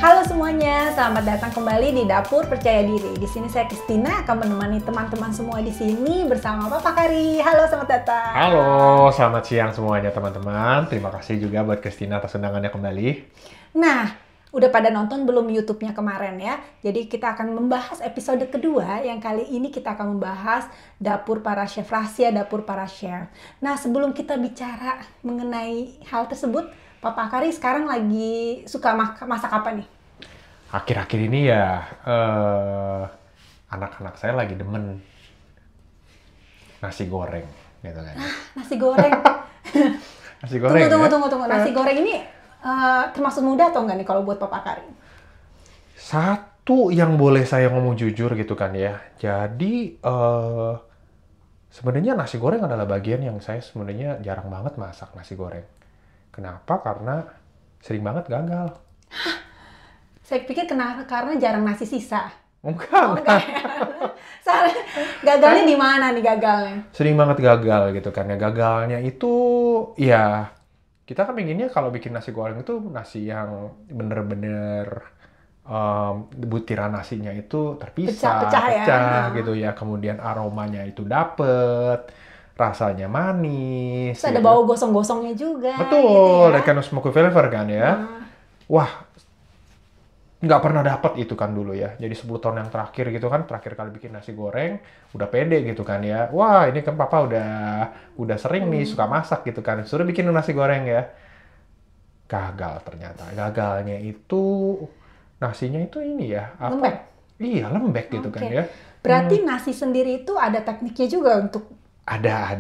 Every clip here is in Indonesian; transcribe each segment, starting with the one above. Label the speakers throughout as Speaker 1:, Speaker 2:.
Speaker 1: Halo semuanya, selamat datang kembali di Dapur Percaya Diri. Di sini saya Christina akan menemani teman-teman semua di sini bersama Papa Kari. Halo, selamat datang.
Speaker 2: Halo, selamat siang semuanya teman-teman. Terima kasih juga buat Christina atas undangannya kembali.
Speaker 1: Nah, udah pada nonton belum YouTube-nya kemarin ya? Jadi kita akan membahas episode kedua yang kali ini kita akan membahas Dapur Para Chef, rahasia Dapur Para Chef. Nah, sebelum kita bicara mengenai hal tersebut, Papa Kari sekarang lagi suka masak apa nih?
Speaker 2: Akhir-akhir ini ya, anak-anak saya lagi demen nasi goreng, gitu kan.
Speaker 1: Nasi goreng.
Speaker 2: Nasi goreng
Speaker 1: Tunggu. Nasi goreng ini termasuk mudah atau enggak nih kalau buat Papa Kari?
Speaker 2: Satu yang boleh saya ngomong jujur gitu kan ya. Jadi sebenarnya nasi goreng adalah bagian yang saya sebenarnya jarang banget masak nasi goreng. Kenapa? Karena sering banget gagal.
Speaker 1: Saya pikir karena jarang nasi sisa.
Speaker 2: Enggak.
Speaker 1: Soalnya gagalnya di mana nih gagalnya?
Speaker 2: Sering banget gagal gitu kan ya. Gagalnya itu ya kita kan pengennya kalau bikin nasi goreng itu nasi yang bener-bener butiran nasinya itu terpisah, pecah gitu ya. Kemudian aromanya itu dapet, rasanya manis.
Speaker 1: Terus ada
Speaker 2: gitu.
Speaker 1: bau gosong-gosongnya juga.
Speaker 2: Betul,
Speaker 1: gitu ya.
Speaker 2: that kind of smoky flavor kan ya. Wah, nggak pernah dapat itu kan dulu ya. Jadi 10 tahun yang terakhir gitu kan, terakhir kali bikin nasi goreng, udah pede gitu kan ya. Wah, ini kan papa udah sering nih suka masak gitu kan. Suruh bikin nasi goreng ya. Gagal ternyata. Gagalnya itu nasinya itu ini ya, apa?
Speaker 1: Lembek?
Speaker 2: Iya, lembek gitu kan
Speaker 1: Oke.
Speaker 2: ya.
Speaker 1: Berarti nasi sendiri itu ada tekniknya juga untuk
Speaker 2: Ada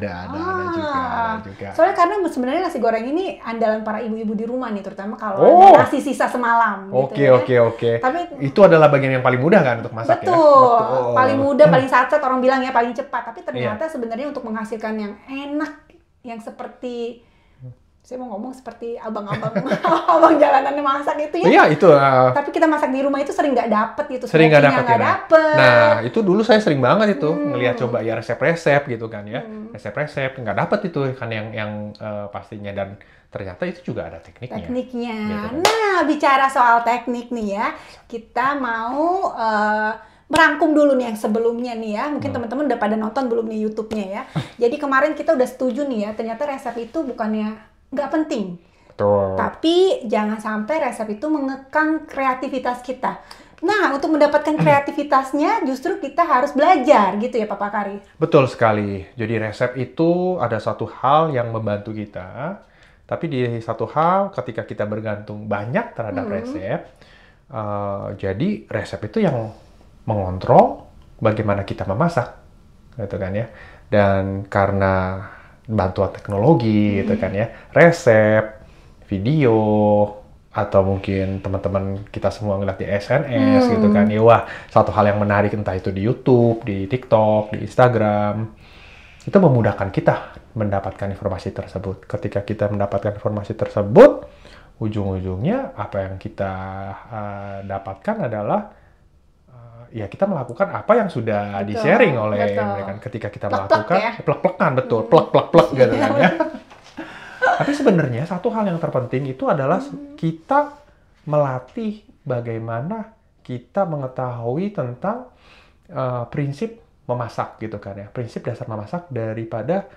Speaker 2: juga.
Speaker 1: Soalnya karena sebenarnya nasi goreng ini andalan para ibu-ibu di rumah nih, terutama kalau
Speaker 2: Oh.
Speaker 1: ada nasi sisa semalam gitu ya.
Speaker 2: Oke.
Speaker 1: Tapi
Speaker 2: Itu adalah bagian yang paling mudah kan untuk masak ya?
Speaker 1: betul. Paling mudah, paling satset orang bilang ya, paling cepat. Tapi ternyata
Speaker 2: Iya.
Speaker 1: sebenarnya untuk menghasilkan yang enak, yang seperti saya mau ngomong seperti abang-abang abang jalanan masak itu ya.
Speaker 2: Iya, itu.
Speaker 1: Tapi kita masak di rumah itu sering nggak dapet gitu.
Speaker 2: Sering nggak
Speaker 1: smoky-nya
Speaker 2: dapet
Speaker 1: nggak
Speaker 2: ya.
Speaker 1: dapet.
Speaker 2: Nah, itu dulu saya sering banget itu ngelihat coba ya resep-resep gitu kan ya. Resep-resep nggak dapet itu kan yang pastinya, dan ternyata itu juga ada tekniknya.
Speaker 1: Tekniknya.
Speaker 2: Gitu.
Speaker 1: Nah, bicara soal teknik nih ya, kita mau merangkum dulu nih yang sebelumnya nih ya. Mungkin teman-teman udah pada nonton belum nih YouTube-nya ya. Jadi kemarin kita udah setuju nih ya, ternyata resep itu bukannya nggak penting.
Speaker 2: Betul.
Speaker 1: Tapi jangan sampai resep itu mengekang kreativitas kita. Nah, untuk mendapatkan kreativitasnya justru kita harus belajar gitu ya Papa Kari.
Speaker 2: Betul sekali. Jadi resep itu ada satu hal yang membantu kita, tapi di satu hal ketika kita bergantung banyak terhadap resep, jadi resep itu yang mengontrol bagaimana kita memasak, gitu kan ya. Dan karena bantuan teknologi, gitu kan ya, resep, video, atau mungkin teman-teman kita semua ngeliat di SNS gitu kan ya, wah satu hal yang menarik entah itu di YouTube, di TikTok, di Instagram, itu memudahkan kita mendapatkan informasi tersebut. Ketika kita mendapatkan informasi tersebut, ujung-ujungnya apa yang kita dapatkan adalah ya kita melakukan apa yang sudah di-sharing oleh mereka. Ketika kita melakukan plek-plekan, betul, plek-plek gitu kan ya. Tapi sebenarnya satu hal yang terpenting itu adalah kita melatih bagaimana kita mengetahui tentang prinsip memasak gitu kan ya. Prinsip dasar memasak daripada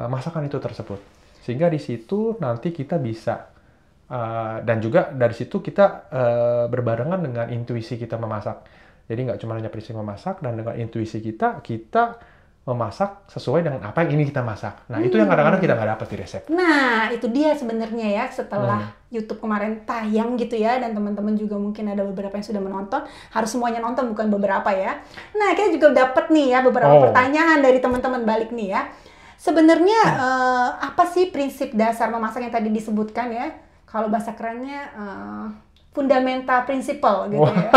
Speaker 2: masakan itu tersebut. Sehingga di situ nanti kita bisa dan juga dari situ kita berbarengan dengan intuisi kita memasak. Jadi nggak cuma hanya prinsip memasak, dan dengan intuisi kita memasak sesuai dengan apa yang ingin kita masak. Nah, itu yang kadang-kadang kita nggak dapat di resep.
Speaker 1: Nah, itu dia sebenarnya ya, setelah YouTube kemarin tayang gitu ya, dan teman-teman juga mungkin ada beberapa yang sudah menonton, harus semuanya nonton, bukan beberapa ya. Nah, kita juga dapat nih ya beberapa pertanyaan dari teman-teman balik nih ya. Sebenarnya apa sih prinsip dasar memasak yang tadi disebutkan ya? Kalau bahasa kerennya fundamental principle gitu ya.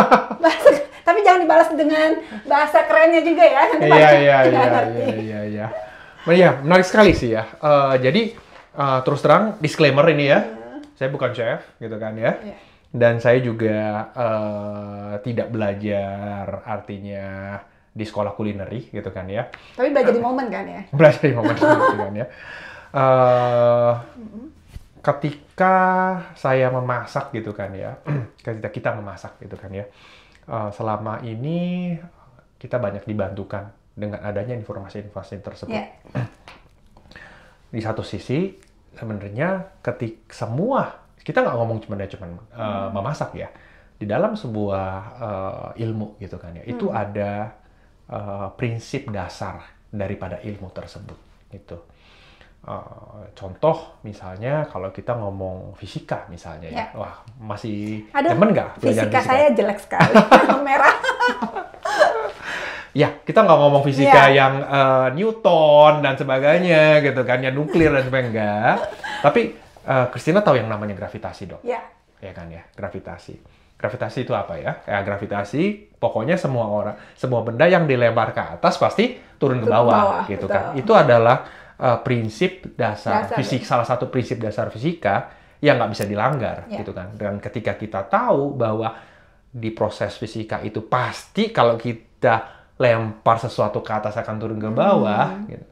Speaker 1: Tapi jangan dibalas dengan bahasa kerennya juga ya. Nanti
Speaker 2: Iya. Iya, menarik sekali sih ya. Jadi terus terang disclaimer ini ya, saya bukan chef gitu kan ya. Dan saya juga tidak belajar artinya di sekolah kulineri gitu kan ya.
Speaker 1: Tapi belajar di momen kan ya?
Speaker 2: Belajar di momen gitu kan ya. ketika saya memasak gitu kan ya, ketika kita memasak gitu kan ya, selama ini kita banyak dibantukan dengan adanya informasi-informasi tersebut.
Speaker 1: Yeah.
Speaker 2: Di satu sisi, sebenarnya semua, kita nggak ngomong cuma memasak ya, di dalam sebuah ilmu gitu kan ya, itu ada prinsip dasar daripada ilmu tersebut gitu. Contoh misalnya kalau kita ngomong fisika misalnya ya, wah masih demen nggak belajar
Speaker 1: fisika? Saya jelek sekali, merah.
Speaker 2: Ya, kita nggak ngomong fisika yang Newton dan sebagainya gitu kan, yang nuklir dan sebagainya, enggak. Tapi Christina tahu yang namanya gravitasi dong?
Speaker 1: Ya.
Speaker 2: Ya kan ya, gravitasi. Gravitasi itu apa ya? Gravitasi pokoknya semua benda yang dilempar ke atas pasti turun ke bawah gitu betul. Kan. Itu adalah prinsip dasar fisika, salah satu prinsip dasar fisika yang nggak bisa dilanggar gitu kan. Dan ketika kita tahu bahwa di proses fisika itu pasti kalau kita lempar sesuatu ke atas akan turun ke bawah, gitu,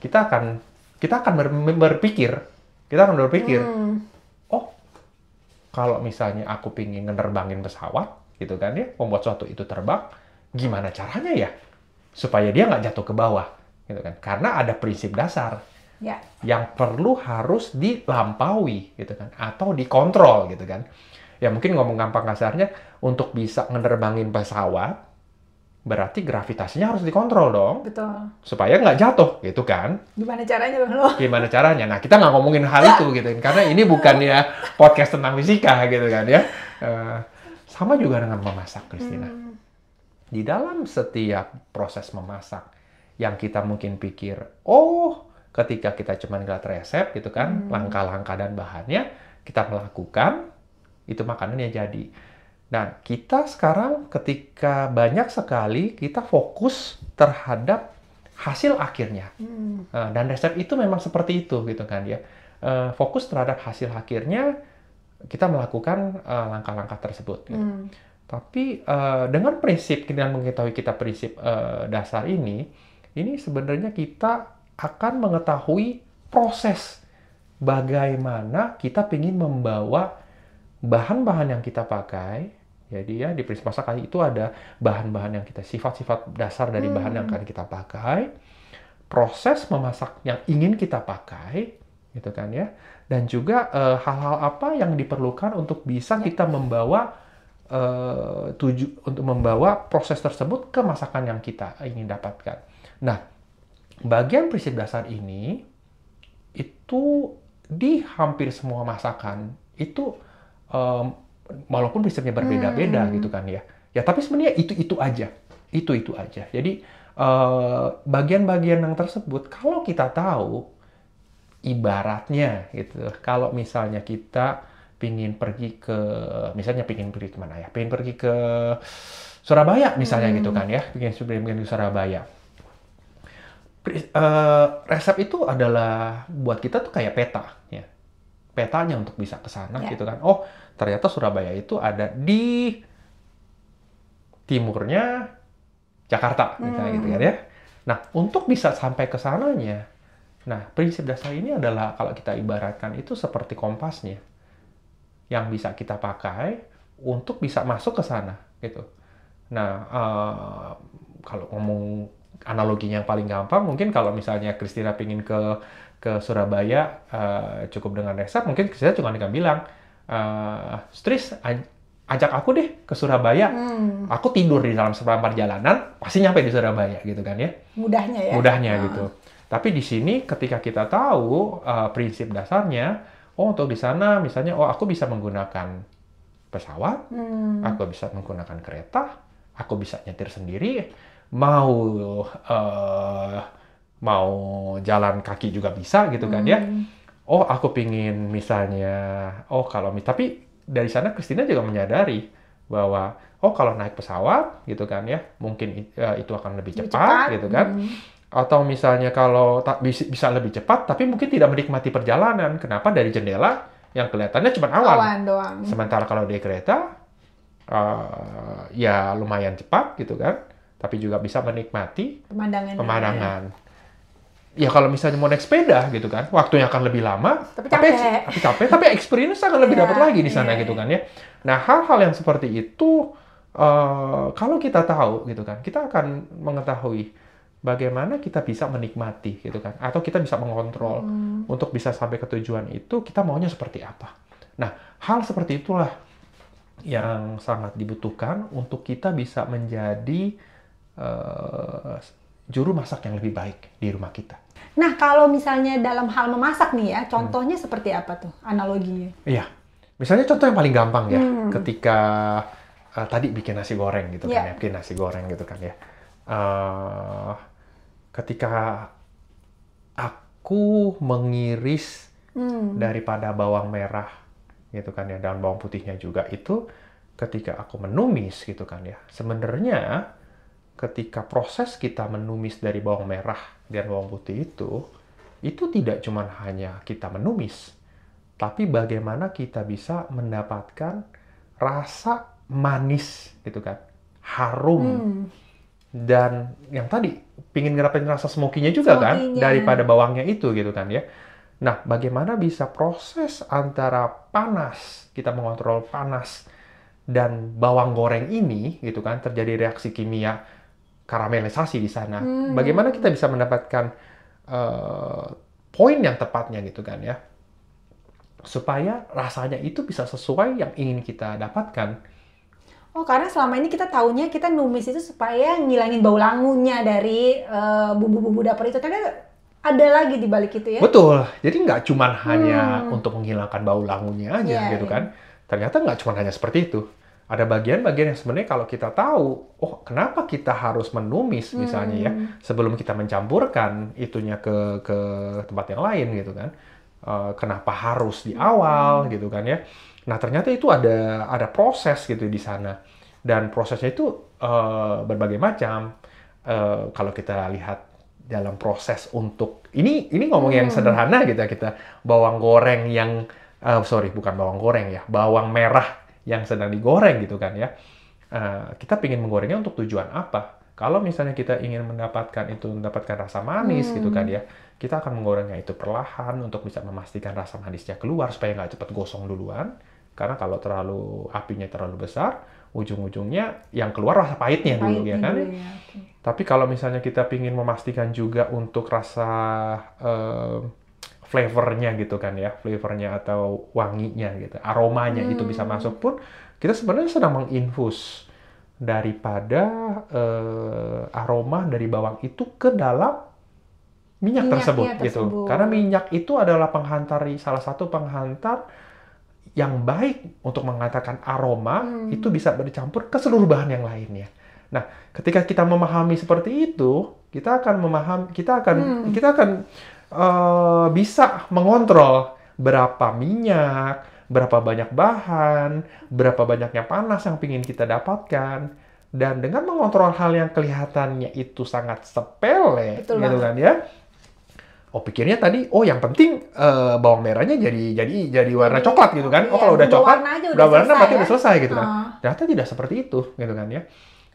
Speaker 2: kita akan berpikir, oh kalau misalnya aku pingin nerbangin pesawat gitu kan ya, membuat sesuatu itu terbang, gimana caranya ya supaya dia nggak jatuh ke bawah gitu kan, karena ada prinsip dasar yang harus dilampaui gitu kan, atau dikontrol gitu kan. Ya mungkin ngomong gampang kasarnya, untuk bisa nerbangin pesawat berarti gravitasinya harus dikontrol dong.
Speaker 1: Betul.
Speaker 2: Supaya nggak jatuh gitu kan.
Speaker 1: Gimana caranya lo?
Speaker 2: Gimana caranya? Nah, kita nggak ngomongin hal itu gitu, karena ini bukan ya podcast tentang fisika gitu kan ya. Sama juga dengan memasak, Christina. Di dalam setiap proses memasak, yang kita mungkin pikir, ketika kita cuma ngeliat resep gitu kan, langkah-langkah dan bahannya, kita melakukan, itu makanannya jadi. Nah, kita sekarang ketika banyak sekali kita fokus terhadap hasil akhirnya. Dan resep itu memang seperti itu gitu kan ya. Fokus terhadap hasil akhirnya, kita melakukan langkah-langkah tersebut. Gitu. Tapi dengan prinsip, kita mengetahui prinsip dasar ini sebenarnya kita akan mengetahui proses bagaimana kita ingin membawa bahan-bahan yang kita pakai. Jadi ya di prinsip masak itu ada bahan-bahan yang sifat-sifat dasar dari bahan yang akan kita pakai, proses memasak yang ingin kita pakai, gitu kan ya, dan juga hal-hal apa yang diperlukan untuk bisa kita membawa untuk membawa proses tersebut ke masakan yang kita ingin dapatkan. Nah, bagian prinsip dasar ini itu di hampir semua masakan itu walaupun prinsipnya berbeda-beda gitu kan ya. Ya tapi sebenarnya itu aja. Jadi bagian-bagian yang tersebut kalau kita tahu, ibaratnya gitu. Kalau misalnya kita pingin pergi kemana ya? Pingin pergi ke Surabaya misalnya gitu kan ya. Pingin ke Surabaya. Resep itu adalah buat kita tuh kayak peta ya. Petanya untuk bisa ke sana gitu kan. Oh, ternyata Surabaya itu ada di timurnya Jakarta misalnya gitu kan ya. Nah, untuk bisa sampai ke sananya, prinsip dasar ini adalah kalau kita ibaratkan itu seperti kompasnya yang bisa kita pakai untuk bisa masuk ke sana gitu. Nah, kalau ngomong analoginya yang paling gampang, mungkin kalau misalnya Christina pingin ke Surabaya, cukup dengan resep, mungkin Christina cuma akan bilang, Tris, ajak aku deh ke Surabaya. Aku tidur di dalam seperempat perjalanan, pasti nyampe di Surabaya gitu kan ya.
Speaker 1: Mudahnya ya.
Speaker 2: Mudahnya gitu. Tapi di sini ketika kita tahu prinsip dasarnya, untuk di sana misalnya, aku bisa menggunakan pesawat, aku bisa menggunakan kereta, aku bisa nyetir sendiri, mau jalan kaki juga bisa gitu kan ya. Aku pingin misalnya, tapi dari sana Christina juga menyadari bahwa kalau naik pesawat gitu kan ya, mungkin itu akan lebih cepat gitu kan. Atau misalnya kalau bisa lebih cepat, tapi mungkin tidak menikmati perjalanan. Kenapa? Dari jendela yang kelihatannya cuma awan
Speaker 1: doang.
Speaker 2: Sementara kalau di kereta, ya lumayan cepat gitu kan, tapi juga bisa menikmati pemandangan. ya kalau misalnya mau naik sepeda gitu kan, waktunya akan lebih lama,
Speaker 1: Tapi capek.
Speaker 2: tapi experience akan lebih dapat lagi di sana gitu kan ya. Nah, hal-hal yang seperti itu kalau kita tahu gitu kan, kita akan mengetahui bagaimana kita bisa menikmati gitu kan, atau kita bisa mengontrol untuk bisa sampai ke tujuan itu, kita maunya seperti apa. Nah, hal seperti itulah yang sangat dibutuhkan untuk kita bisa menjadi juru masak yang lebih baik di rumah kita.
Speaker 1: Nah, kalau misalnya dalam hal memasak nih ya, contohnya seperti apa tuh analoginya?
Speaker 2: Iya, misalnya contoh yang paling gampang ya, ketika tadi bikin nasi goreng gitu kan ya, bikin nasi goreng gitu kan ya. Ketika aku mengiris daripada bawang merah gitu kan ya, dan bawang putihnya juga itu, ketika aku menumis gitu kan ya, sebenarnya ketika proses kita menumis dari bawang merah dan bawang putih itu tidak cuma hanya kita menumis, tapi bagaimana kita bisa mendapatkan rasa manis gitu kan, harum, dan yang tadi pingin ngedapetin rasa smoky-nya juga kan, daripada bawangnya itu gitu kan ya. Nah, bagaimana bisa proses antara panas, kita mengontrol panas, dan bawang goreng ini gitu kan, terjadi reaksi kimia karamelisasi di sana. Bagaimana kita bisa mendapatkan poin yang tepatnya gitu kan ya, supaya rasanya itu bisa sesuai yang ingin kita dapatkan.
Speaker 1: Oh, karena selama ini kita taunya kita numis itu supaya ngilangin bau langunya dari bumbu-bumbu dapur itu. Ternyata ada lagi di balik itu ya?
Speaker 2: Betul. Jadi nggak cuma hanya untuk menghilangkan bau langunya aja gitu kan. Ternyata nggak cuma hanya seperti itu. Ada bagian-bagian yang sebenarnya kalau kita tahu, oh kenapa kita harus menumis misalnya ya, sebelum kita mencampurkan itunya ke tempat yang lain gitu kan. Kenapa harus di awal gitu kan ya. Nah, ternyata itu ada proses gitu di sana. Dan prosesnya itu berbagai macam. Kalau kita lihat dalam proses untuk ini ngomong yang sederhana gitu ya, kita bawang goreng yang bukan bawang goreng ya, bawang merah yang sedang digoreng gitu kan ya. Kita ingin menggorengnya untuk tujuan apa? Kalau misalnya kita ingin mendapatkan rasa manis gitu kan ya, kita akan menggorengnya itu perlahan untuk bisa memastikan rasa manisnya keluar supaya nggak cepat gosong duluan. Karena kalau apinya terlalu besar, ujung-ujungnya yang keluar rasa pahitnya dulu ya kan. Tapi kalau misalnya kita ingin memastikan juga untuk rasa flavornya gitu kan ya, flavornya atau wanginya gitu, aromanya itu bisa masuk pun, kita sebenarnya sedang menginfus daripada aroma dari bawang itu ke dalam minyak tersebut gitu. Karena minyak itu adalah salah satu penghantar yang baik untuk menghantarkan aroma, itu bisa bercampur ke seluruh bahan yang lainnya. Nah, ketika kita memahami seperti itu, kita akan bisa mengontrol berapa minyak, berapa banyak bahan, berapa banyaknya panas yang ingin kita dapatkan. Dan dengan mengontrol hal yang kelihatannya itu sangat sepele, gitu kan ya. Oh, pikirnya tadi, yang penting bawang merahnya jadi warna coklat gitu kan. Oh, kalau udah coklat, udah warna berarti udah selesai gitu kan. Ternyata tidak seperti itu gitu kan ya.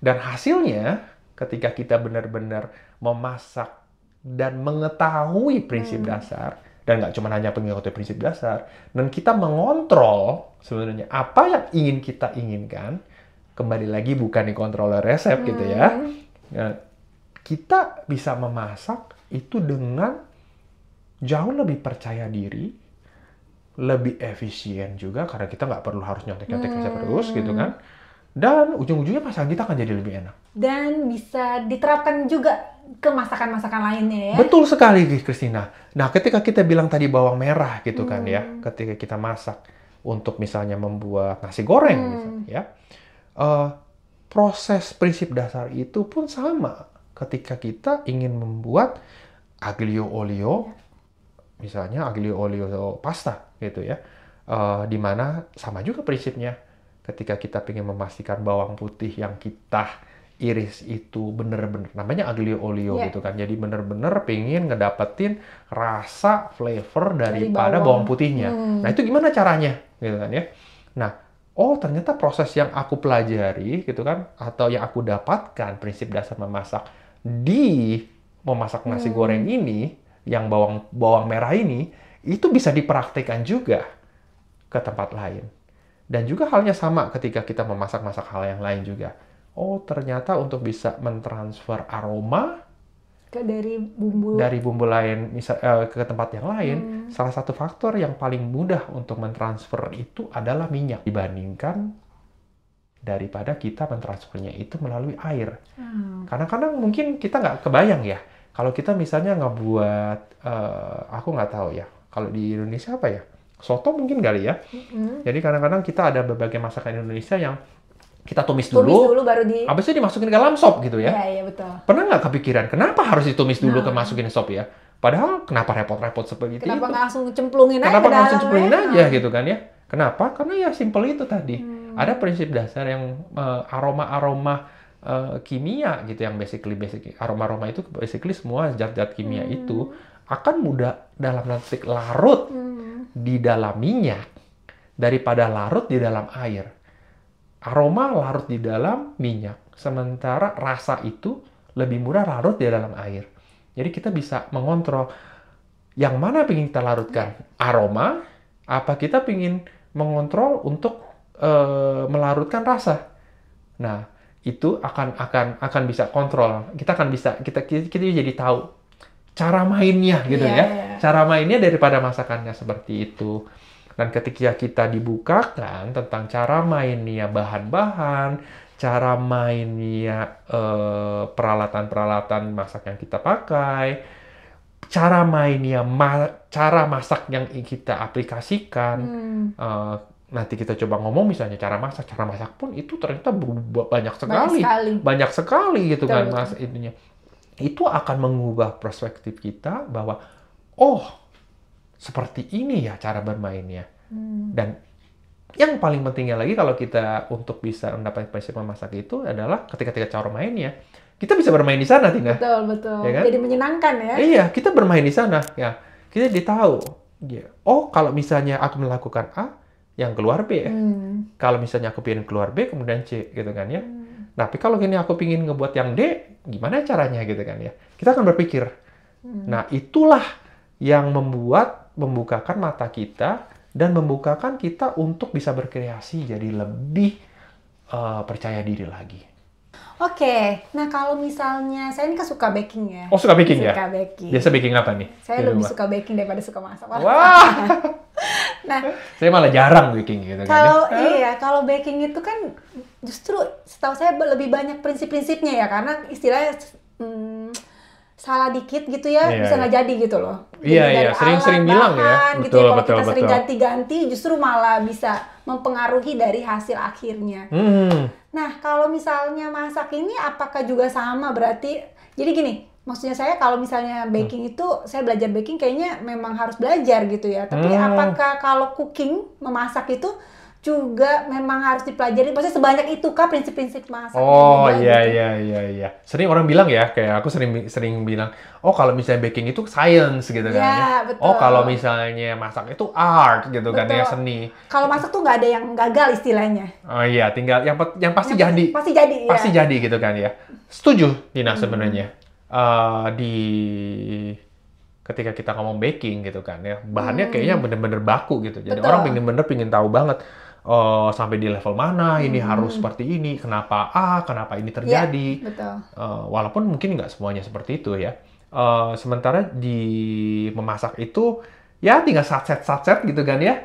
Speaker 2: Dan hasilnya ketika kita benar-benar memasak dan mengetahui prinsip dasar, dan nggak cuma hanya mengetahui prinsip dasar, dan kita mengontrol sebenarnya apa yang ingin kita inginkan, kembali lagi bukan di controller resep gitu ya. Nah, kita bisa memasak itu dengan jauh lebih percaya diri, lebih efisien juga, karena kita nggak perlu harus nyontek-nyontek resep terus gitu kan. Dan ujung-ujungnya masakan kita akan jadi lebih enak.
Speaker 1: Dan bisa diterapkan juga ke masakan-masakan lainnya ya. Betul
Speaker 2: sekali, Christina. Nah, ketika kita bilang tadi bawang merah gitu kan ya, ketika kita masak untuk misalnya membuat nasi goreng misalnya ya, proses prinsip dasar itu pun sama ketika kita ingin membuat aglio olio, misalnya aglio olio pasta gitu ya, di mana sama juga prinsipnya. Ketika kita ingin memastikan bawang putih yang kita iris itu bener-bener, namanya aglio olio gitu kan, jadi bener-bener pengen ngedapetin rasa flavor daripada bawang putihnya. Nah, itu gimana caranya gitu kan ya. Nah, ternyata proses yang aku pelajari gitu kan, atau yang aku dapatkan prinsip dasar memasak nasi goreng ini yang bawang merah ini, itu bisa dipraktikkan juga ke tempat lain. Dan juga halnya sama ketika kita memasak-masak hal yang lain juga. Oh, ternyata untuk bisa mentransfer aroma
Speaker 1: dari bumbu
Speaker 2: lain ke tempat yang lain, salah satu faktor yang paling mudah untuk mentransfer itu adalah minyak dibandingkan daripada kita mentransfernya itu melalui air. Kadang-kadang mungkin kita nggak kebayang ya, kalau kita misalnya ngebuat, aku nggak tahu ya, kalau di Indonesia apa ya, soto mungkin kali ya. Jadi kadang-kadang kita ada berbagai masakan Indonesia yang kita tumis dulu
Speaker 1: baru
Speaker 2: habis itu dimasukin ke dalam sop gitu ya.
Speaker 1: Iya, betul.
Speaker 2: Pernah nggak kepikiran, kenapa harus ditumis dulu masukin sop ya? Padahal kenapa repot-repot seperti itu?
Speaker 1: Kenapa nggak langsung cemplungin aja?
Speaker 2: Kenapa nggak langsung cemplungin aja gitu kan ya? Kenapa? Karena ya simple itu tadi. Ada prinsip dasar yang aroma-aroma kimia gitu yang basic aroma-aroma itu basically semua zat-zat kimia itu akan mudah dalam nanti larut di dalam minyak daripada larut di dalam air. Aroma larut di dalam minyak, sementara rasa itu lebih mudah larut di dalam air. Jadi kita bisa mengontrol yang mana ingin kita larutkan, aroma, apa kita ingin mengontrol untuk melarutkan rasa. Nah, itu akan bisa kontrol. Kita jadi tahu cara mainnya gitu ya. Cara mainnya daripada masakannya seperti itu. Dan ketika kita dibukakan tentang cara mainnya bahan-bahan, cara mainnya peralatan-peralatan masak yang kita pakai, cara mainnya cara masak yang kita aplikasikan, nanti kita coba ngomong misalnya cara masak pun itu ternyata banyak sekali gitu kan mas itunya. Itu akan mengubah perspektif kita bahwa seperti ini ya cara bermainnya. Dan yang paling pentingnya lagi kalau kita untuk bisa mendapat prinsip memasak itu adalah ketika cara mainnya, kita bisa bermain di sana, Tina.
Speaker 1: Betul.
Speaker 2: Ya kan?
Speaker 1: Jadi menyenangkan ya.
Speaker 2: Iya, kita bermain di sana. Ya, kita tahu. Kalau misalnya aku melakukan A, yang keluar B. Kalau misalnya aku pengen keluar B, kemudian C, gitu kan ya. Tapi kalau gini aku pengen ngebuat yang D, gimana caranya gitu kan ya. Kita akan berpikir. Nah, itulah yang membukakan mata kita dan membukakan kita untuk bisa berkreasi jadi lebih percaya diri lagi.
Speaker 1: Oke, nah kalau misalnya saya ini kan suka baking ya.
Speaker 2: Oh, suka baking ya?
Speaker 1: Suka baking.
Speaker 2: Biasa baking apa nih?
Speaker 1: Saya lebih suka baking daripada suka masak.
Speaker 2: Wah.
Speaker 1: Nah,
Speaker 2: saya malah jarang baking gitu kan.
Speaker 1: Kalau baking itu kan justru setahu saya lebih banyak prinsip-prinsipnya ya, karena istilahnya salah dikit gitu ya, bisa nggak jadi gitu loh.
Speaker 2: Iya, sering bilang ya.
Speaker 1: Gitu ya. Kalau kita sering ganti-ganti, justru malah bisa mempengaruhi dari hasil akhirnya. Nah, kalau misalnya masak ini apakah juga sama berarti? Jadi gini, maksudnya saya kalau misalnya baking itu, saya belajar baking kayaknya memang harus belajar gitu ya. Tapi apakah kalau cooking, memasak itu juga memang harus dipelajari, maksudnya sebanyak itu kah prinsip-prinsip masak?
Speaker 2: Iya. Sering orang bilang ya, kayak aku sering bilang, kalau misalnya baking itu science gitu kan ya.
Speaker 1: Betul.
Speaker 2: Kalau misalnya masak itu art gitu kan ya, seni.
Speaker 1: Kalau masak tuh nggak ada yang gagal istilahnya.
Speaker 2: Oh iya, tinggal yang pasti jadi. Pasti jadi gitu kan ya. Setuju, Tina sebenarnya. Ketika kita ngomong baking gitu kan ya, bahannya kayaknya bener-bener baku gitu. Jadi orang bener-bener pengen tahu banget sampai di level mana ini harus seperti ini, kenapa kenapa ini terjadi. Walaupun mungkin nggak semuanya seperti itu ya. Sementara di memasak itu ya tinggal satset gitu kan ya.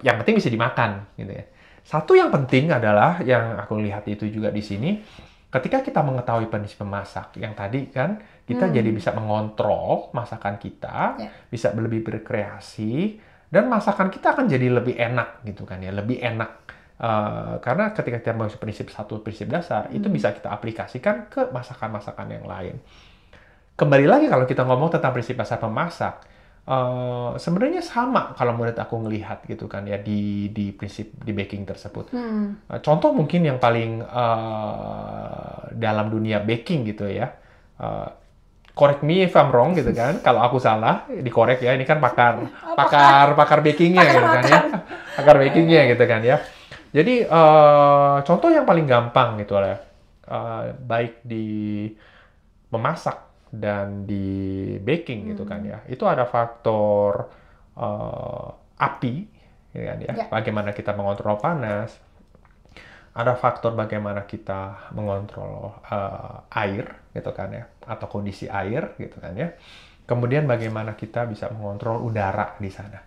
Speaker 2: Yang penting bisa dimakan gitu ya. Satu yang penting adalah yang aku lihat itu juga di sini, ketika kita mengetahui prinsip memasak yang tadi kan, kita jadi bisa mengontrol masakan kita, bisa lebih berkreasi, dan masakan kita akan jadi lebih enak gitu kan ya, lebih enak. Karena ketika kita memiliki prinsip dasar, itu bisa kita aplikasikan ke masakan-masakan yang lain. Kembali lagi kalau kita ngomong tentang prinsip dasar memasak, sebenarnya sama kalau menurut aku ngelihat gitu kan ya di prinsip di baking tersebut. Contoh mungkin yang paling dalam dunia baking gitu ya. Correct me if I'm wrong gitu kan. Kalau aku salah, dikorek ya. Ini kan pakar bakingnya gitu kan ya. Pakar bakingnya gitu kan ya. Jadi contoh yang paling gampang gitu lah. Baik di memasak dan di baking gitu kan ya. Itu ada faktor api, gitu kan ya. Bagaimana kita mengontrol panas. Ada faktor bagaimana kita mengontrol air gitu kan ya, atau kondisi air gitu kan ya. Kemudian bagaimana kita bisa mengontrol udara di sana.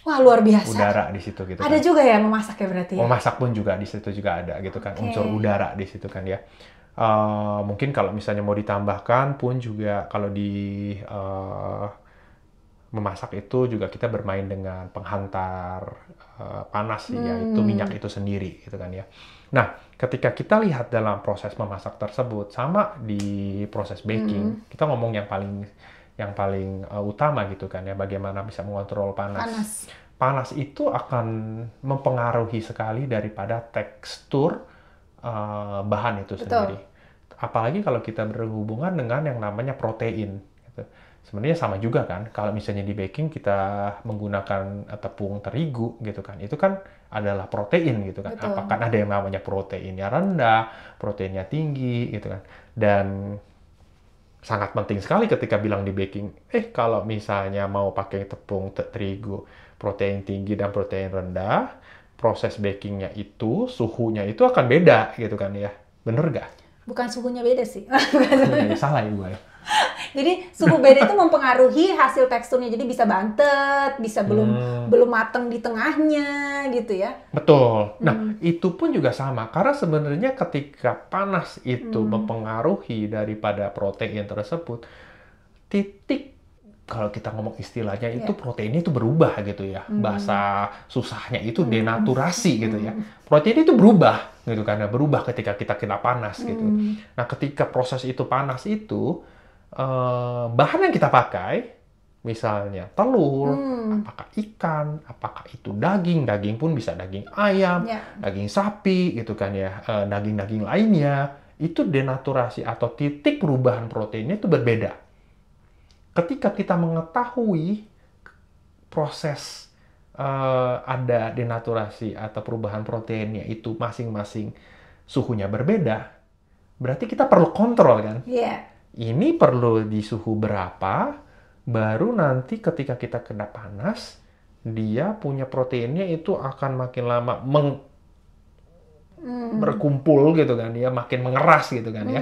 Speaker 1: Wah, luar biasa.
Speaker 2: Udara di situ gitu
Speaker 1: ada
Speaker 2: kan.
Speaker 1: juga ya memasak ya berarti ya?
Speaker 2: Memasak pun juga di situ juga ada gitu kan, unsur udara di situ kan ya. Mungkin kalau misalnya mau ditambahkan pun juga kalau di memasak itu juga kita bermain dengan penghantar panas yaitu minyak itu sendiri gitu kan ya. Nah, ketika kita lihat dalam proses memasak tersebut sama di proses baking, kita ngomong yang paling utama gitu kan ya, bagaimana bisa mengontrol panas. Panas itu akan mempengaruhi sekali daripada tekstur bahan itu sendiri. Apalagi kalau kita berhubungan dengan yang namanya protein. Gitu. Sebenarnya sama juga kan, kalau misalnya di baking kita menggunakan tepung terigu gitu kan, itu kan adalah protein gitu kan. Apakah ada yang namanya proteinnya rendah, proteinnya tinggi gitu kan. Dan sangat penting sekali ketika bilang di baking, kalau misalnya mau pakai tepung terigu, protein tinggi dan protein rendah, proses bakingnya itu, suhunya itu akan beda gitu kan ya. Bener nggak?
Speaker 1: Bukan suhunya beda sih.
Speaker 2: Salah ya gue ya.
Speaker 1: Jadi suhu beda itu mempengaruhi hasil teksturnya. Jadi bisa bantet, bisa belum mateng di tengahnya gitu ya.
Speaker 2: Betul. Nah, itu pun juga sama. Karena sebenarnya ketika panas itu mempengaruhi daripada protein tersebut, titik kalau kita ngomong istilahnya itu proteinnya itu berubah gitu ya. Bahasa susahnya itu denaturasi gitu ya. Protein itu berubah gitu karena berubah ketika kita kena panas gitu. Nah, ketika proses itu panas itu bahan yang kita pakai, misalnya telur, apakah ikan, apakah itu daging pun bisa daging ayam, daging sapi, gitu kan ya, daging-daging lainnya, itu denaturasi atau titik perubahan proteinnya itu berbeda. Ketika kita mengetahui proses ada denaturasi atau perubahan proteinnya itu masing-masing suhunya berbeda, berarti kita perlu kontrol kan? Ini perlu di suhu berapa, baru nanti ketika kita kena panas, dia punya proteinnya itu akan makin lama berkumpul gitu kan ya, makin mengeras gitu kan ya.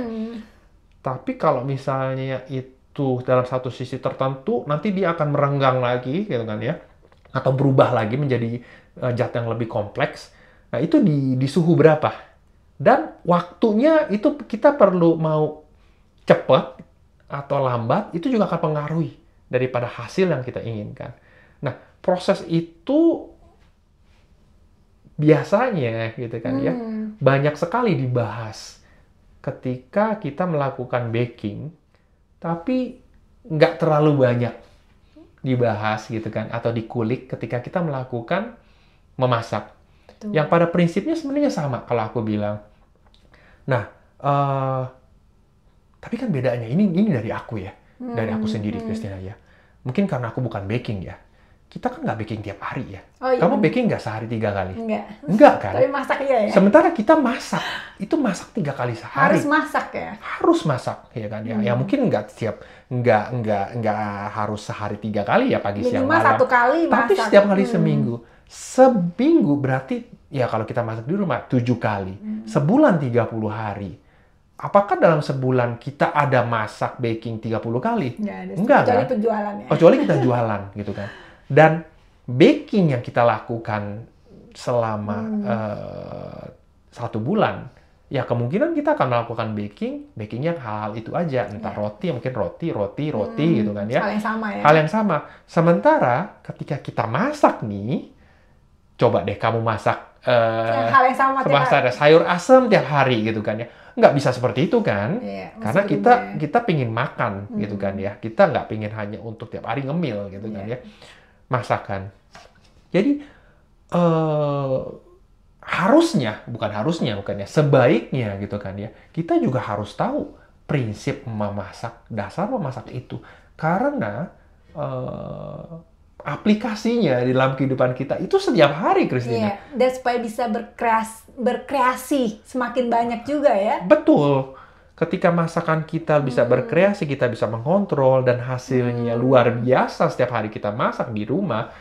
Speaker 2: Tapi kalau misalnya itu dalam satu sisi tertentu, nanti dia akan merenggang lagi gitu kan ya, atau berubah lagi menjadi zat yang lebih kompleks. Nah, itu di suhu berapa? Dan waktunya itu kita perlu mau cepat atau lambat, itu juga akan pengaruhi daripada hasil yang kita inginkan. Nah, proses itu biasanya gitu kan ya, banyak sekali dibahas ketika kita melakukan baking, tapi nggak terlalu banyak dibahas gitu kan, atau dikulik ketika kita melakukan memasak. Yang pada prinsipnya sebenarnya sama kalau aku bilang. Nah, tapi kan bedanya, ini dari aku ya, dari aku sendiri, Christina ya. Mungkin karena aku bukan baking ya. Kita kan nggak baking tiap hari ya. Kamu baking nggak sehari 3 kali? Enggak kan?
Speaker 1: Tapi masak iya ya?
Speaker 2: Sementara kita masak, itu masak 3 kali sehari.
Speaker 1: Harus masak ya?
Speaker 2: Harus masak, ya kan ya. Ya mungkin nggak harus sehari 3 kali ya, pagi, siang, malam.
Speaker 1: 1 kali masak.
Speaker 2: Tapi setiap kali seminggu. Seminggu berarti, ya kalau kita masak di rumah 7 kali. Sebulan 30 hari. Apakah dalam sebulan kita ada masak baking 30 kali?
Speaker 1: Enggak kan? Kecuali penjualan ya.
Speaker 2: Kecuali kita jualan gitu kan. Dan baking yang kita lakukan selama 1 bulan, ya kemungkinan kita akan melakukan bakingnya hal-hal itu aja. Entah roti, mungkin roti gitu kan ya.
Speaker 1: Hal yang sama ya.
Speaker 2: Hal yang sama. Sementara ketika kita masak nih, coba deh kamu masak
Speaker 1: hal yang sama
Speaker 2: ada sayur asam tiap hari gitu kan ya. Nggak bisa seperti itu kan, karena kita pingin makan gitu kan ya, kita nggak pingin hanya untuk tiap hari ngemil gitu kan ya, masakan. Jadi sebaiknya gitu kan ya, kita juga harus tahu prinsip memasak, dasar memasak itu, karena aplikasinya di dalam kehidupan kita itu setiap hari, Christina.
Speaker 1: Dan supaya bisa berkreasi semakin banyak juga ya.
Speaker 2: Betul. ketika masakan kita bisa berkreasi, kita bisa mengontrol, dan hasilnya luar biasa setiap hari kita masak di rumah,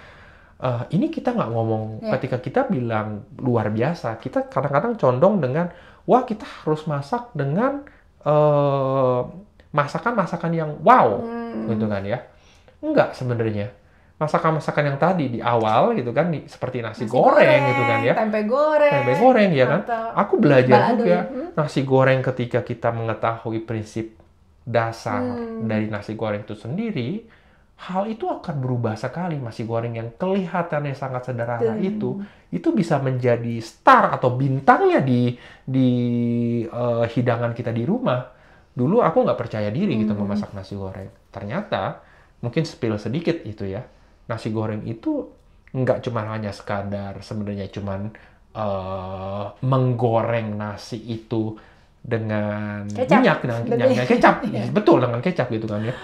Speaker 2: ini kita nggak ngomong ketika kita bilang luar biasa, kita kadang-kadang condong dengan, wah kita harus masak dengan masakan-masakan yang wow, gitu kan ya. Enggak sebenarnya. Masakan-masakan yang tadi di awal gitu kan, seperti nasi goreng gitu kan ya.
Speaker 1: Tempe goreng
Speaker 2: ya kan. Aku belajar
Speaker 1: balado,
Speaker 2: juga nasi goreng ketika kita mengetahui prinsip dasar dari nasi goreng itu sendiri, hal itu akan berubah sekali. Nasi goreng yang kelihatannya sangat sederhana itu bisa menjadi star atau bintangnya di hidangan kita di rumah. Dulu aku nggak percaya diri gitu memasak nasi goreng. Ternyata mungkin spill sedikit itu ya. Nasi goreng itu nggak cuma hanya sekadar sebenarnya cuman menggoreng nasi itu dengan minyak, dengan kecap. Betul, dengan kecap gitu kan ya.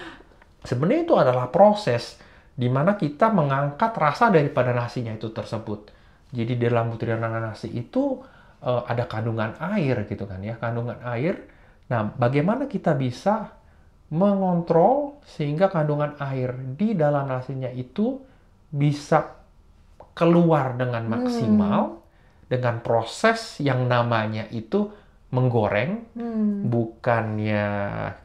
Speaker 2: Sebenarnya itu adalah proses di mana kita mengangkat rasa daripada nasinya itu tersebut. Jadi di dalam butiran nasi itu ada kandungan air gitu kan ya, kandungan air. Nah, bagaimana kita bisa mengontrol sehingga kandungan air di dalam nasinya itu bisa keluar dengan maksimal dengan proses yang namanya itu menggoreng, bukannya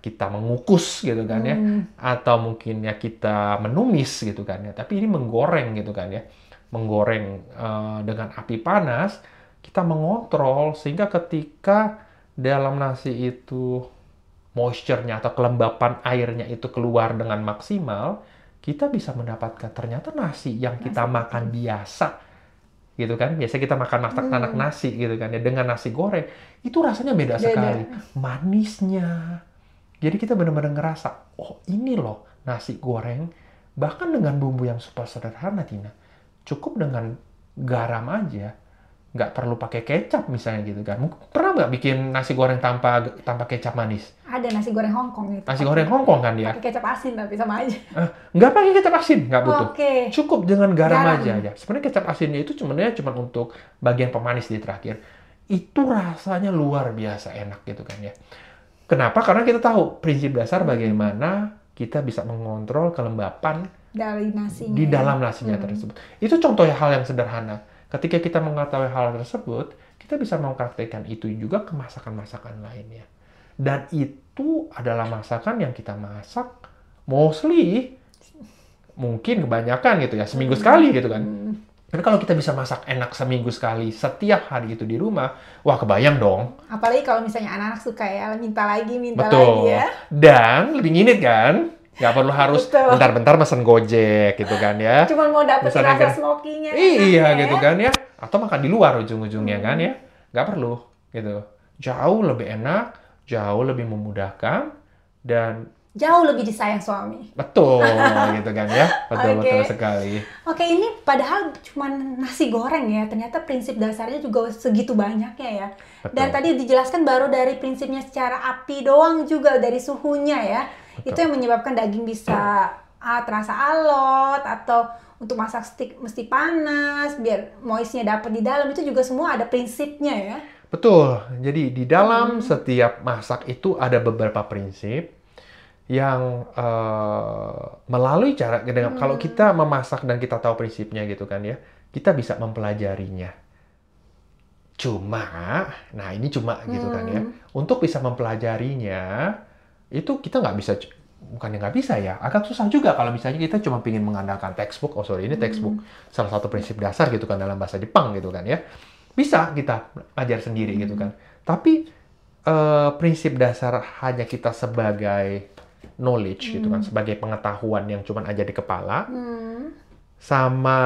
Speaker 2: kita mengukus gitu kan ya, atau mungkin ya kita menumis gitu kan ya, tapi ini menggoreng gitu kan ya, menggoreng dengan api panas, kita mengontrol sehingga ketika dalam nasi itu moisture-nya atau kelembapan airnya itu keluar dengan maksimal, kita bisa mendapatkan ternyata nasi yang kita makan biasa, gitu kan. Biasa kita makan tanak nasi gitu kan ya, dengan nasi goreng, itu rasanya beda sekali. Manisnya. Jadi kita benar-benar ngerasa, oh ini loh nasi goreng, bahkan dengan bumbu yang super sederhana, Tina. Cukup dengan garam aja. Nggak perlu pakai kecap misalnya gitu kan. Pernah nggak bikin nasi goreng tanpa kecap manis?
Speaker 1: Ada nasi goreng Hongkong gitu.
Speaker 2: Nasi goreng Hongkong kan ya?
Speaker 1: Pakai kecap asin tapi sama aja.
Speaker 2: Nggak pakai kecap asin, nggak butuh. Cukup dengan garam aja. Sebenarnya kecap asinnya itu cuma untuk bagian pemanis di terakhir. Itu rasanya luar biasa enak gitu kan ya. Kenapa? Karena kita tahu prinsip dasar bagaimana kita bisa mengontrol kelembapan
Speaker 1: dari nasinya,
Speaker 2: di dalam nasinya tersebut. Itu contoh hal yang sederhana. Ketika kita mengetahui hal tersebut, kita bisa mempraktikkan itu juga ke masakan-masakan lainnya. Dan itu adalah masakan yang kita masak mostly, mungkin kebanyakan gitu ya, seminggu sekali gitu kan. Karena kalau kita bisa masak enak seminggu sekali, setiap hari itu di rumah, wah kebayang dong.
Speaker 1: Apalagi kalau misalnya anak-anak suka ya, minta lagi
Speaker 2: Betul.
Speaker 1: Lagi ya.
Speaker 2: Dan lebih nginit kan? Nggak perlu harus bentar-bentar mesen Gojek gitu kan ya.
Speaker 1: Cuma mau dapet rasa smoky-nya.
Speaker 2: Iya gitu kan ya. Atau makan di luar ujung-ujungnya kan ya. Nggak perlu gitu. Jauh lebih enak, jauh lebih memudahkan, dan
Speaker 1: jauh lebih disayang suami.
Speaker 2: Betul gitu kan ya. Betul sekali.
Speaker 1: Oke, ini padahal cuma nasi goreng ya. Ternyata prinsip dasarnya juga segitu banyaknya ya. Betul. Dan tadi dijelaskan baru dari prinsipnya secara api doang juga, dari suhunya ya. Betul. Itu yang menyebabkan daging bisa terasa alot, atau untuk masak steak mesti panas biar moistnya dapat di dalam. Itu juga semua ada prinsipnya ya.
Speaker 2: Betul. Jadi di dalam setiap masak itu ada beberapa prinsip yang melalui cara kalau kita memasak dan kita tahu prinsipnya gitu kan ya, kita bisa mempelajarinya. Cuma, nah ini cuma gitu kan ya. Untuk bisa mempelajarinya itu kita nggak bisa, bukannya nggak bisa ya, agak susah juga kalau misalnya kita cuma ingin mengandalkan textbook. Ini textbook salah satu prinsip dasar gitu kan dalam bahasa Jepang gitu kan ya. Bisa kita ajar sendiri gitu kan. Tapi prinsip dasar hanya kita sebagai knowledge gitu kan, sebagai pengetahuan yang cuma aja di kepala, sama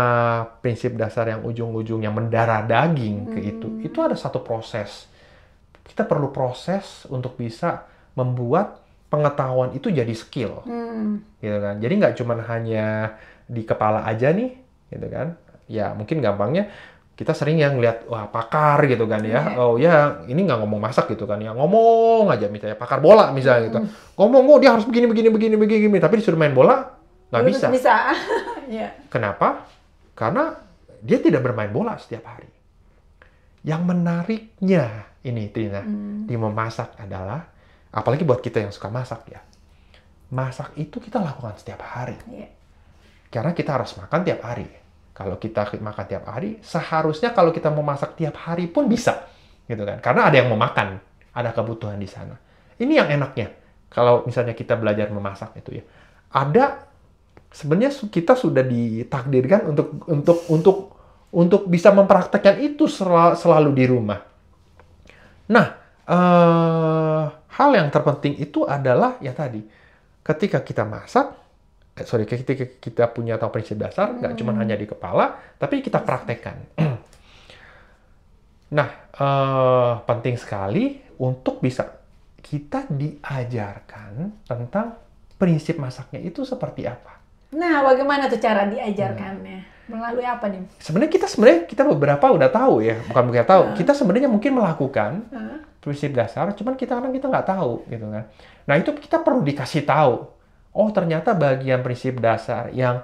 Speaker 2: prinsip dasar yang ujung-ujungnya mendarah daging ke itu ada satu proses. Kita perlu proses untuk bisa membuat pengetahuan itu jadi skill, gitu kan. Jadi nggak cuma hanya di kepala aja nih, gitu kan. Ya mungkin gampangnya kita sering yang ngeliat, wah pakar gitu kan ya. Oh ya, ini nggak ngomong masak gitu kan ya. Ngomong aja misalnya, pakar bola misalnya gitu. Ngomong, oh dia harus begini. Tapi disuruh main bola, nggak bisa. Kenapa? Karena dia tidak bermain bola setiap hari. Yang menariknya ini, Trina, di memasak adalah apalagi buat kita yang suka masak ya. Masak itu kita lakukan setiap hari.
Speaker 1: Iya.
Speaker 2: Karena kita harus makan tiap hari. Kalau kita makan tiap hari, seharusnya kalau kita mau masak tiap hari pun bisa, gitu kan? Karena ada yang mau makan, ada kebutuhan di sana. Ini yang enaknya. Kalau misalnya kita belajar memasak itu ya, ada sebenarnya kita sudah ditakdirkan untuk bisa mempraktekkan itu selalu di rumah. Nah, hal yang terpenting itu adalah ya tadi, ketika kita masak, ketika kita punya tahu prinsip dasar, nggak cuma hanya di kepala, tapi kita praktekkan. Nah, penting sekali untuk bisa kita diajarkan tentang prinsip masaknya itu seperti apa.
Speaker 1: Nah, bagaimana tuh cara diajarkannya? Melalui apa nih?
Speaker 2: Sebenarnya kita beberapa udah tahu ya, bukan tahu. Kita sebenarnya mungkin melakukan prinsip dasar, cuman kita nggak tahu gitu kan. Nah, itu kita perlu dikasih tahu. Oh, ternyata bagian prinsip dasar yang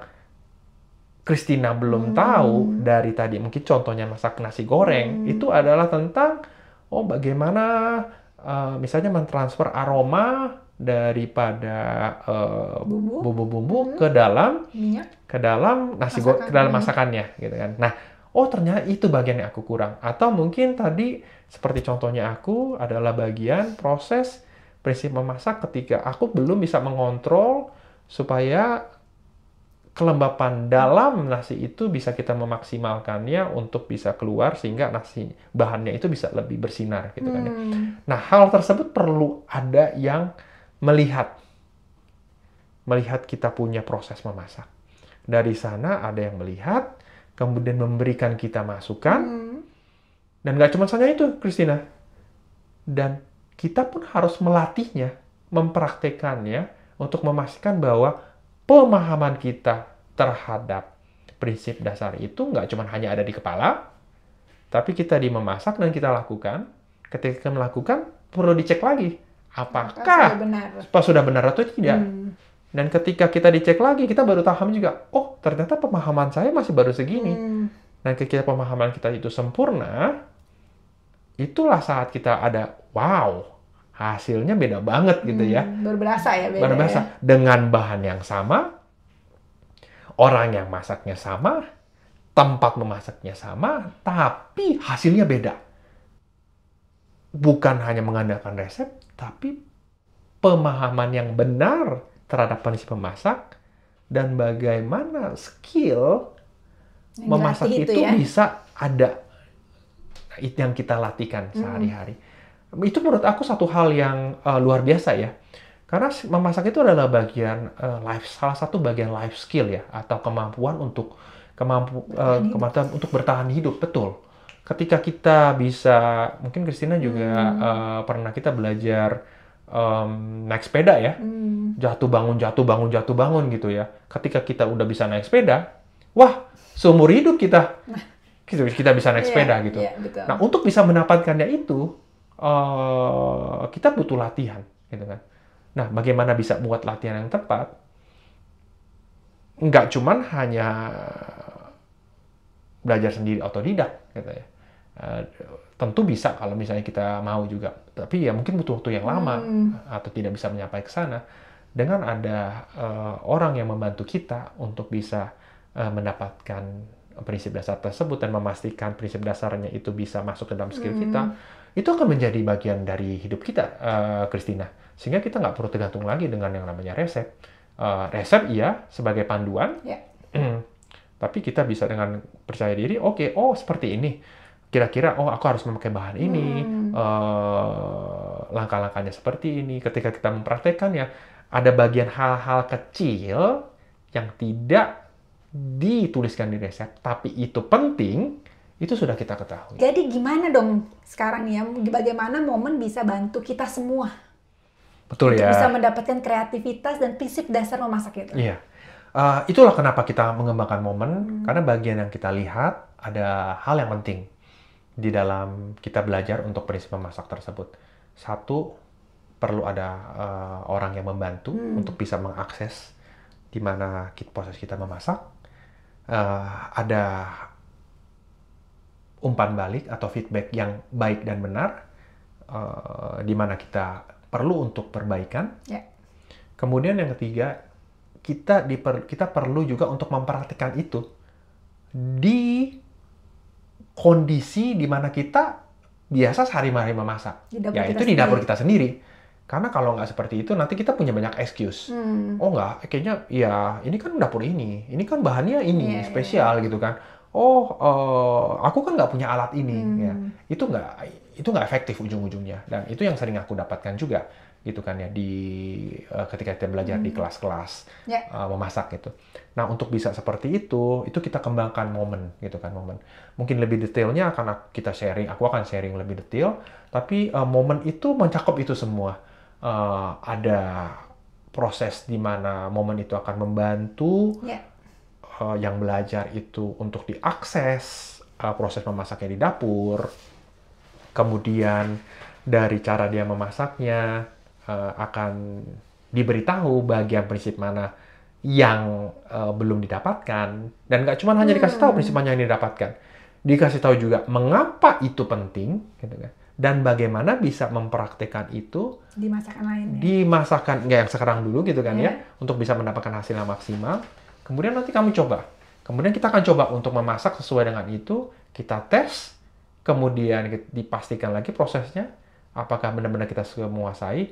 Speaker 2: Christina belum tahu dari tadi, mungkin contohnya masak nasi goreng, itu adalah tentang bagaimana misalnya mentransfer aroma daripada bumbu-bumbu ke dalam nasi goreng, ke dalam masakannya gitu kan. Nah, ternyata itu bagian yang aku kurang. Atau mungkin tadi seperti contohnya aku adalah bagian proses prinsip memasak ketika aku belum bisa mengontrol supaya kelembapan dalam nasi itu bisa kita memaksimalkannya untuk bisa keluar sehingga nasi bahannya itu bisa lebih bersinar gitu kan ya. Nah, hal tersebut perlu ada yang melihat kita punya proses memasak. Dari sana ada yang melihat, kemudian memberikan kita masukan, dan nggak cuma saja itu, Christina. Dan kita pun harus melatihnya, mempraktekannya untuk memastikan bahwa pemahaman kita terhadap prinsip dasar itu nggak cuma hanya ada di kepala, tapi kita di memasak dan kita lakukan. Ketika kita melakukan, perlu dicek lagi. Apakah sudah benar atau tidak? Dan ketika kita dicek lagi, kita baru paham juga, ternyata pemahaman saya masih baru segini. Dan ketika pemahaman kita itu sempurna, itulah saat kita ada, wow, hasilnya beda banget gitu ya.
Speaker 1: Baru berasa ya beda.
Speaker 2: Baru berasa. Ya? Dengan bahan yang sama, orang yang masaknya sama, tempat memasaknya sama, tapi hasilnya beda. Bukan hanya mengandalkan resep, tapi pemahaman yang benar terhadap prinsip memasak dan bagaimana skill yang memasak itu ya? Bisa ada yang kita latihkan sehari-hari. Itu menurut aku satu hal yang luar biasa ya. Karena memasak itu adalah salah satu bagian life skill ya, atau kemampuan untuk bertahan hidup, betul. Ketika kita bisa, mungkin Christina juga pernah kita belajar naik sepeda ya, jatuh bangun gitu ya. Ketika kita udah bisa naik sepeda, wah, seumur hidup kita bisa naik sepeda gitu. Nah, untuk bisa mendapatkannya itu, kita butuh latihan, gitu kan. Nah, bagaimana bisa buat latihan yang tepat? Nggak cuman hanya belajar sendiri otodidak, gitu ya. Tentu bisa kalau misalnya kita mau juga, tapi ya mungkin butuh waktu yang lama atau tidak bisa mencapai ke sana. Dengan ada orang yang membantu kita untuk bisa mendapatkan prinsip dasar tersebut dan memastikan prinsip dasarnya itu bisa masuk ke dalam skill kita, itu akan menjadi bagian dari hidup kita, Christina. Sehingga kita nggak perlu tergantung lagi dengan yang namanya resep. Resep iya sebagai panduan, tapi kita bisa dengan percaya diri, seperti ini. Kira-kira, aku harus memakai bahan ini, langkah-langkahnya seperti ini. Ketika kita mempraktekkannya, ada bagian hal-hal kecil yang tidak dituliskan di resep, tapi itu penting, itu sudah kita ketahui.
Speaker 1: Jadi gimana dong sekarang ya, bagaimana momen bisa bantu kita semua?
Speaker 2: Betul ya.
Speaker 1: Bisa mendapatkan kreativitas dan prinsip dasar memasak itu.
Speaker 2: Iya. Itulah kenapa kita mengembangkan momen, karena bagian yang kita lihat ada hal yang penting di dalam kita belajar untuk prinsip memasak tersebut. Satu, perlu ada orang yang membantu untuk bisa mengakses di mana proses kita memasak. Ada umpan balik atau feedback yang baik dan benar, di mana kita perlu untuk perbaikan.
Speaker 1: Ya.
Speaker 2: Kemudian yang ketiga, kita perlu juga untuk mempraktikkan itu di kondisi di mana kita biasa sehari-hari memasak, yaitu di dapur kita sendiri. Karena kalau nggak seperti itu, nanti kita punya banyak excuse. Oh nggak, kayaknya ya ini kan dapur ini kan bahannya ini spesial gitu kan. Oh, aku kan nggak punya alat ini. Ya. Itu nggak efektif ujung-ujungnya. Dan itu yang sering aku dapatkan juga, gitu kan ya, ketika kita belajar di kelas-kelas memasak gitu. Nah, untuk bisa seperti itu kita kembangkan momen, gitu kan, momen. Mungkin lebih detailnya akan aku akan sharing lebih detail, tapi momen itu mencakup itu semua. Ada proses di mana momen itu akan membantu yang belajar itu untuk diakses proses memasaknya di dapur. Kemudian dari cara dia memasaknya akan diberitahu bagian prinsip mana yang belum didapatkan, dan nggak cuma hanya dikasih tahu prinsip mana yang didapatkan, dikasih tahu juga mengapa itu penting, gitu kan. Dan bagaimana bisa mempraktekkan itu
Speaker 1: di masakan lain.
Speaker 2: Di masakan nggak yang sekarang dulu gitu kan ya, untuk bisa mendapatkan hasil yang maksimal. Kemudian nanti kamu coba. Kemudian kita akan coba untuk memasak sesuai dengan itu, kita tes, kemudian dipastikan lagi prosesnya, apakah benar-benar kita sudah menguasai,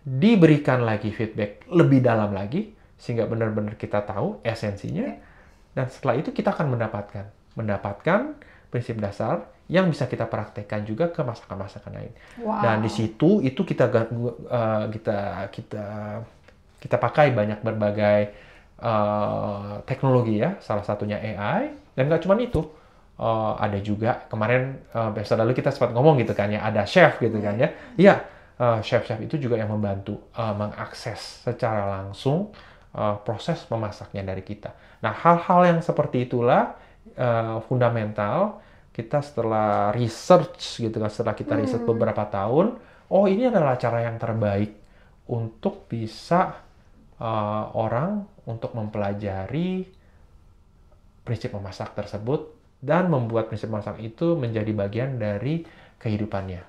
Speaker 2: diberikan lagi feedback lebih dalam lagi, sehingga benar-benar kita tahu esensinya, dan setelah itu kita akan mendapatkan prinsip dasar yang bisa kita praktekkan juga ke masakan-masakan lain. Dan di situ kita pakai banyak berbagai teknologi ya, salah satunya AI, dan nggak cuma itu. Ada juga kemarin episode lalu kita sempat ngomong gitu kan ya, ada chef gitu kan ya. Iya, chef-chef itu juga yang membantu mengakses secara langsung proses memasaknya dari kita. Nah, hal-hal yang seperti itulah fundamental. Kita setelah research gitu kan, setelah kita riset beberapa tahun, ini adalah cara yang terbaik untuk bisa orang untuk mempelajari prinsip memasak tersebut dan membuat prinsip memasak itu menjadi bagian dari kehidupannya.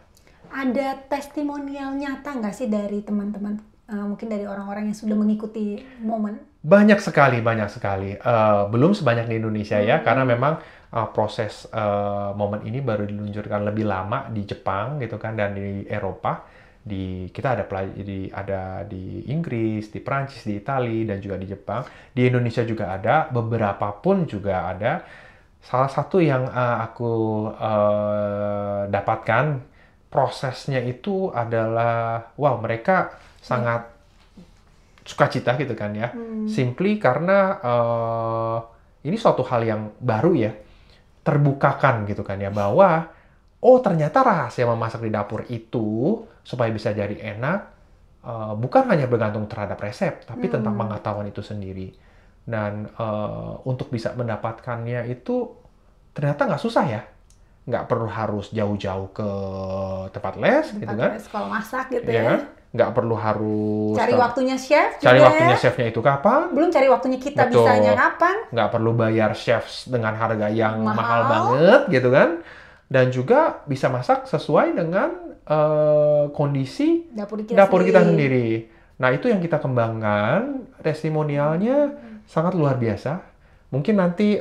Speaker 1: Ada testimonial nyata nggak sih dari teman-teman, mungkin dari orang-orang yang sudah mengikuti momen? Banyak sekali.
Speaker 2: Belum sebanyak di Indonesia ya, karena memang proses momen ini baru diluncurkan lebih lama di Jepang gitu kan, dan di Eropa. Kita ada di Inggris, di Prancis, di Italia, dan juga di Jepang. Di Indonesia juga ada, beberapa pun juga ada. Salah satu yang aku dapatkan prosesnya itu adalah, mereka sangat sukacita gitu kan ya. Simply karena ini suatu hal yang baru ya, terbukakan gitu kan ya, bahwa ternyata rahasia memasak di dapur itu supaya bisa jadi enak bukan hanya bergantung terhadap resep, tapi tentang pengetahuan itu sendiri. Dan untuk bisa mendapatkannya itu ternyata nggak susah ya, nggak perlu harus jauh-jauh ke tempat les gitu kan,
Speaker 1: sekolah masak gitu ya.
Speaker 2: Nggak perlu harus
Speaker 1: cari waktunya chef juga.
Speaker 2: Cari waktunya chefnya itu kapan?
Speaker 1: Belum cari waktunya kita bisanya kapan?
Speaker 2: Nggak perlu bayar chef dengan harga yang mahal banget gitu kan. Dan juga bisa masak sesuai dengan kondisi dapur kita sendiri. Nah, itu yang kita kembangkan, testimonialnya sangat luar biasa. Mungkin nanti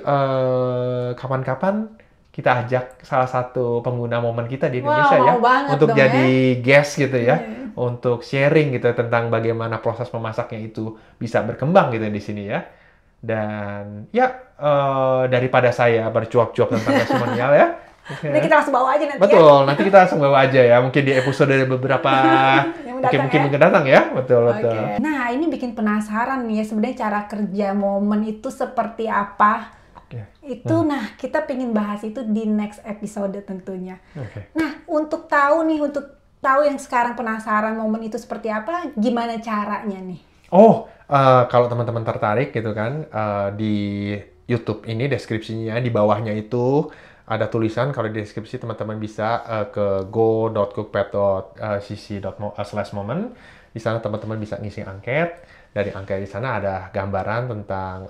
Speaker 2: kapan-kapan kita ajak salah satu pengguna momen kita di Indonesia ya, untuk jadi guest gitu ya, untuk sharing gitu tentang bagaimana proses memasaknya itu bisa berkembang gitu di sini ya. Dan ya daripada saya bercuap-cuap tentang testimonial ya,
Speaker 1: nanti kita langsung bawa aja nanti.
Speaker 2: Betul, nanti kita langsung bawa aja ya, mungkin di episode beberapa mungkin datang ya, betul.
Speaker 1: Nah, ini bikin penasaran nih ya, sebenarnya cara kerja momen itu seperti apa? Nah, kita pengen bahas itu di next episode tentunya. Nah, untuk tahu yang sekarang penasaran momen itu seperti apa, gimana caranya nih?
Speaker 2: Kalau teman-teman tertarik gitu kan, di YouTube ini deskripsinya di bawahnya itu ada tulisan. Kalau di deskripsi teman-teman bisa ke go.cookpad.cc/moment. Di sana teman-teman bisa ngisi angket. Dari angket di sana ada gambaran tentang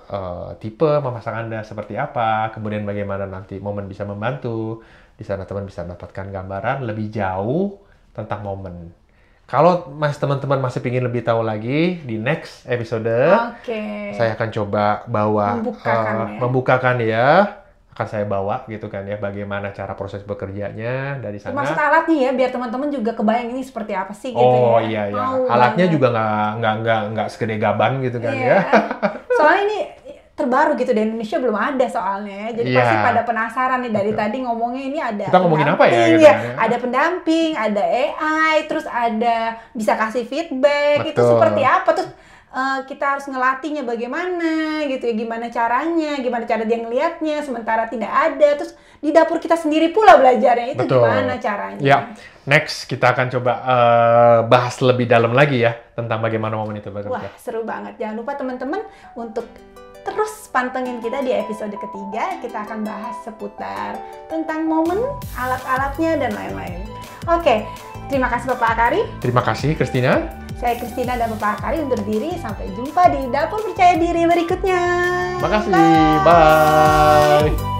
Speaker 2: tipe memasak Anda seperti apa, kemudian bagaimana nanti momen bisa membantu. Di sana teman bisa mendapatkan gambaran lebih jauh tentang momen. Kalau teman-teman masih ingin lebih tahu lagi, di next episode saya akan coba bawa membukakan ya. Akan saya bawa gitu kan ya, bagaimana cara proses bekerjanya dari sana.
Speaker 1: Maksud alatnya ya, biar teman-teman juga kebayang ini seperti apa sih gitu
Speaker 2: ya. Oh
Speaker 1: ya.
Speaker 2: iya. Alatnya juga nggak segede gaban gitu kan ya.
Speaker 1: Soalnya ini terbaru gitu, di Indonesia belum ada soalnya. Jadi pasti pada penasaran nih, dari tadi ngomongnya ini ada.
Speaker 2: Kita ngomongin apa ya? Gitu
Speaker 1: ya? Ada pendamping, ada AI, terus ada bisa kasih feedback. Itu seperti apa? Terus kita harus ngelatihnya bagaimana gitu ya, gimana caranya, gimana cara dia ngelihatnya sementara tidak ada. Terus di dapur kita sendiri pula belajarnya itu gimana caranya.
Speaker 2: Ya, next kita akan coba bahas lebih dalam lagi ya tentang bagaimana momen itu bekerja.
Speaker 1: Wah, seru banget. Jangan lupa teman-teman untuk terus pantengin kita di episode ketiga. Kita akan bahas seputar tentang momen, alat-alatnya, dan lain-lain. Oke, terima kasih Bapak Akari.
Speaker 2: Terima kasih Christina.
Speaker 1: Saya Christina dan Bapak Akari undur diri. Sampai jumpa di Dapur Percaya Diri berikutnya.
Speaker 2: Makasih. Bye.